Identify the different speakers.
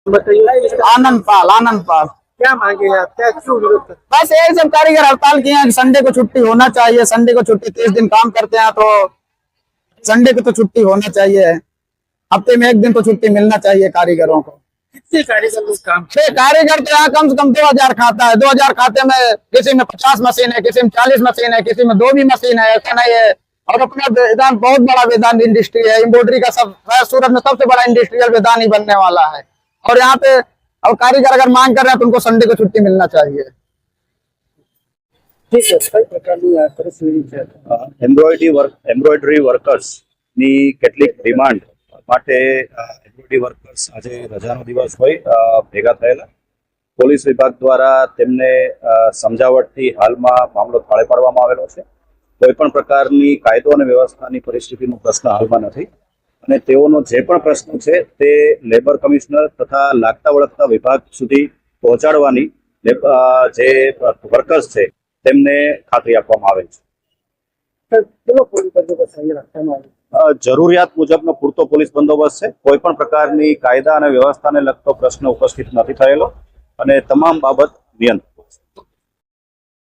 Speaker 1: बताइए।
Speaker 2: आनंद पाल, आनंद पाल।
Speaker 1: क्या मांगे आप, क्या क्यों विरोध करते
Speaker 2: बस यही सब कारीगर हड़ताल किए हैं कि संडे को छुट्टी होना चाहिए। संडे को छुट्टी, 30 दिन काम करते हैं तो संडे को तो छुट्टी होना चाहिए। हफ्ते में एक दिन तो छुट्टी मिलना चाहिए कारीगरों को।
Speaker 1: कितने कारीगर लोग काम
Speaker 2: कारीगर तो यहाँ कम से कम 2000 खाता है। 2000 खाते में किसी में 50 मशीन है, किसी में 40 मशीन है, किसी में 2 भी मशीन है, ऐसा नहीं है। और अपना वेदांत बहुत बड़ा वेदांत इंडस्ट्री है, एम्ब्रॉयडरी का। सब सूरत में सबसे बड़ा इंडस्ट्रियल वेदांत ही बनने वाला है। और यहाँ पे अब कारीगर अगर मांग कर रहे हैं तो उनको संडे को छुट्टी मिलना चाहिए।
Speaker 1: ठीक है, कई प्रकारनी આ પરિસ્થિતિ છે।
Speaker 3: એમ્બ્રોઇડરી વર્કર્સની કેટલીક ડિમાન્ડ માટે એમ્બ્રોઇડરી વર્કર્સ આજે રજાનો દિવસ હોય ભેગા થયેલા। પોલીસ વિભાગ દ્વારા તેમને સમજાવટથી હાલમાં મામલો થાળે પાડવામાં આવેલો છે। કોઈ પણ પ્રકારની કાયદો અને વ્યવસ્થાની પરિસ્થિતિનો પ્રશ્ન હાલમાં નથી અને તેઓનો જે પણ પ્રશ્ન છે તે લેબર કમિશનર તથા લાગતા વળગતા વિભાગ સુધી પહોંચાડવાની જે વર્કર્સ છે તેમને ખાતરી આપવામાં આવે છે।
Speaker 1: કેવો પોલીસ બંદોબસ્ત અહીંયા રાખવામાં આવ્યો?
Speaker 3: જરૂરિયાત મુજબનો પૂરતો પોલીસ બંદોબસ્ત છે। કોઈ પણ પ્રકારની કાયદા અને વ્યવસ્થાને લગતો પ્રશ્ન ઉપસ્થિત નથી થયેલો અને તમામ બાબત નિયંત્રણ